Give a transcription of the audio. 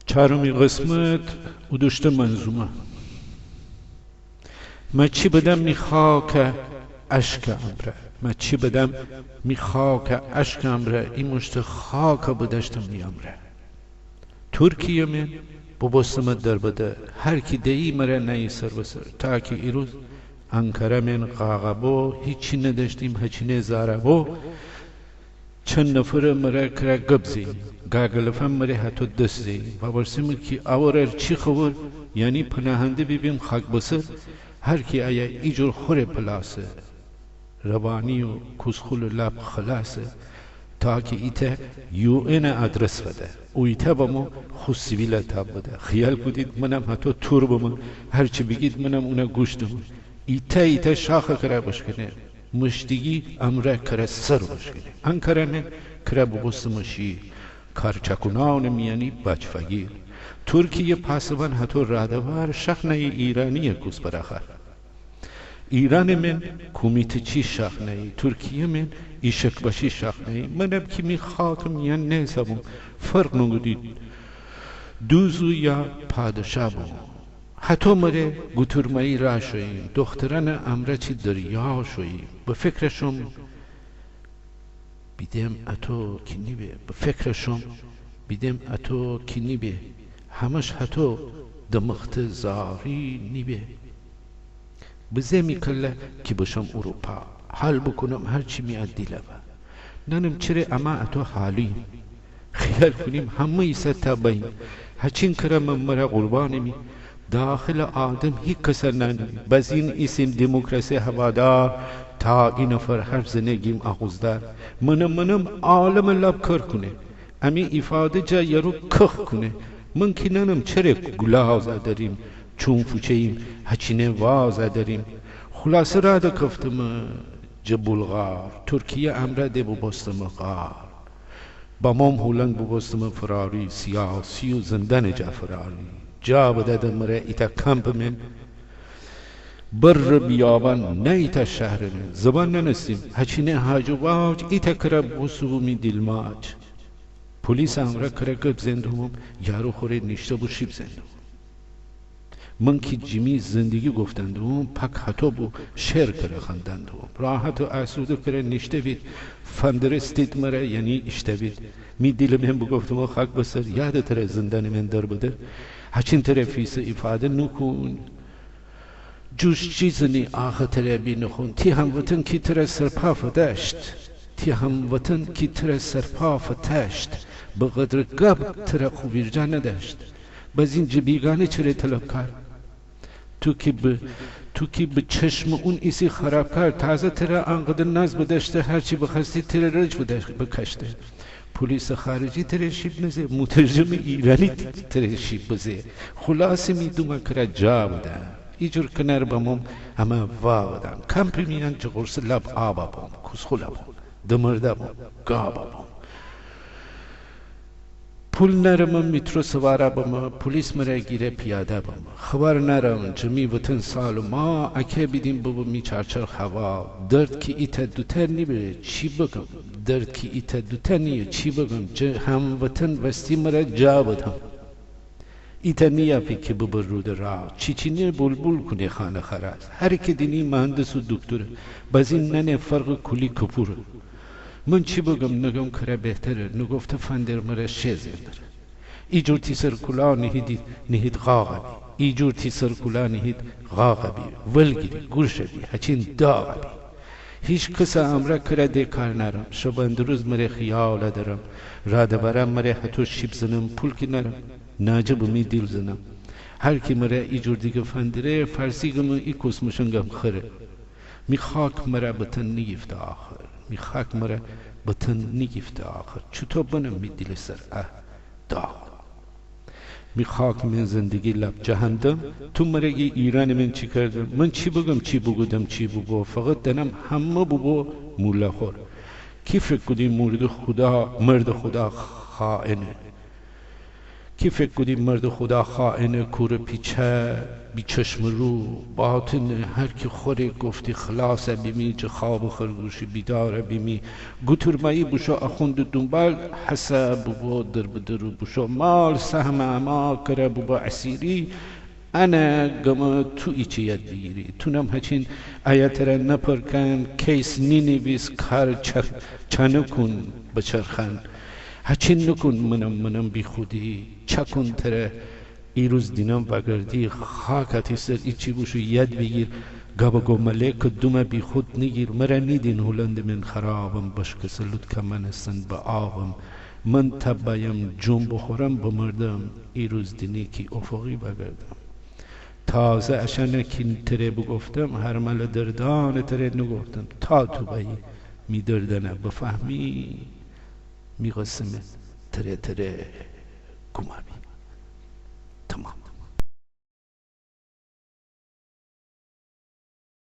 چهارمین قسمت ودشت منظومه. من چی بدم میخواک اشک امره، من چی بدم میخواک اشک امره، این مشت خاک بدشتم میامره. ترکیه من ببستمت در بده، هر کی دهی مره نهی سر بسر. تا که ایروز انکره من قاقبو هیچی نداشتیم، هچینه زاربو چند نفر مره کرا گبزی گاگلفم مره حتی دستی و برسیم که آورر چی خبر، یعنی پناهنده ببیم خاک بسر. هر کی آیا ایجور خوره پلاسه روانی و کسخول لب خلاصه، تا که ایتا UN ادرس بده و ایتا با ما خود سیویل تاب بده. خیال کدید منم حتی تور بمن، هرچی بگید منم اونا گوش دمون. ایتا شاخه کرا بشکنه، مشتگی امره کرا سر بشکنه. انکره من کرا ببستمشی کارچکونان میانی بچ فگیر. ترکیه پاسبان حتی رادوار شخنه ایرانی کس براخر. ایران من کمیته چی شخنه، ترکیه من ایشک باشی شخنه. منم که میخواکم یا نیستم فرق نگودید دوزو یا پادشاه بوم. حتی مره گترمایی را شویم، دختران امره چی دریا شویم. به فکرشم بیدم اتو کی نیبه، به فکرشم بیدم اتو کی نیبه، همش حتی دمخت زاری نیبه. بزه میکله که بشم اروپا، حال بکنم هرچی میاد لبه. ننم چره اما اتو حالیم، خیال کنیم همه ایسا تابیم. هچین کرم مرا قربانمی، داخل آدم هیچ کسر ننمی. بز این اسم دموکراسی هوادار، تا این نفر حرف زنگیم آغوزدار. منم عالم لب کر کنه، امی افاده جا یارو کخ کنه. من که ننم چره گلاز داریم، چون فوچهیم هچینه واز داریم. خلاصه را دا کفتم جبولغار، ترکیه امره ده ببستم غار. با مام هولنگ ببستم فراری، سیاسی و زندن جا فراری. جا بده مره ایتا کمپ من، بر بیابان نه ایتا شهر من. زبان ننستیم هچینه هاج و واج، ایتا کرا بسومی دلماج. پلیس امره کرا گب زندوم، یارو خوره نشته بو شیب زندوم. من که جیمی زندگی گفتندم، پک حتی بو شعر کرا خندندم. راحت و آسوده کرا نشته بید، فندرستید مره یعنی اشته بید. می دیل من بگفتم خاک بسر، یاد تره زندان من در بده. هچین تره فیس افاده نکن، جوش چیزنی آخه تره بی نخون. تی هم وطن کی تره سرپا فتشت، تی هم وطن کی تره سرپا فتشت. بقدر گب تره خوبیر جا نداشت، باز این جبیگانه چره طلبکار. تو که به چشم اون ایسی خرابکار، تازه تره انقدر ناز بدشته، هرچی بخستی تره رج بکشته. پلیس خارجی تره شیب نزه، مترجم ایرانی تره شیب بزه. خلاصه میدوم کرا جا بدم، ایجور کنار بموم اما وا بدم. کمپی میان چه قرص لب آبا بوم، کسخولا بوم، دمرده بوم، گابا بوم. پول نرم میترو سواره بم، پلیس مره گیره پیاده بم. خبر نرم جمی وطن سال ما، اکه بیدیم ببو می چارچر هوا. درد که ایتا دوتر نیبه چی بگم، درد که ایتا دوتر نیه چی بگم. هم وطن وستی مره جا بدم، ایتا نیافی که ببر رود را. چیچینه بلبل کنه خانه خراز، هر که دینی مهندس و دکتر، باز این ننه فرق کلی کپوره. من چی بگم نگم کرا بهتره، نگفته فندر مره شزندر. ایجور تی سرکولا نهید غاغبی، ایجور تی سرکولا نهید غاغبی. ولگیری گرشبی هچین داغبی. هیچ کسا امره کرا ده کار نرم، شبند روز مره خیال دارم. راده برم مره حتی شیب زنم، پول که نرم ناجب می دیل زنم. هر کی مره ایجور دیگه فندره، فرسی گم ای کسمشنگم خره. میخاک مره بتن نیفت آخر، میخاک مره بتن نیفت آخر. چطور بنم می دیل سر داغ. میخاک من زندگی لب جهندم، تو مره ایران من چی کردم. من چی بگم چی بگودم چی بگو، فقط دنم همه بگو مولا خور. کی فکر کدی مرد خدا خائنه، کی فکر کنیم مرد خدا خائن کور پیچه بی چشم رو باطن هر کی خوری گفتی خلاص بیمی چه خواب و خرگوشی بیدار بیمی گوترمایی بوشو اخوند دنبال حسب بو در بدرو بوشو مال سهم اما کره بو اسیری انا گما تو ایچی ید بگیری تونم هچین آیت را نپرکن کیس نینویس کار چنه کن بچرخن هچین نکن منم بی خودی چکن تره ایروز دینم وگردی خاکتی سر ایچی بوشو ید بگیر گابا گو ملک دوم بی خود نگیر مرا نیدین هلند من خرابم بشک سلوت که من سند با آبم من تبایم جون بخورم بمردم ایروز دینی کی افقی بگردم تازه اشنه کین تره بگفتم هر مل دردان تره نگفتم تا تو بایی می دردنه بفهمی می قسمت تره گمامی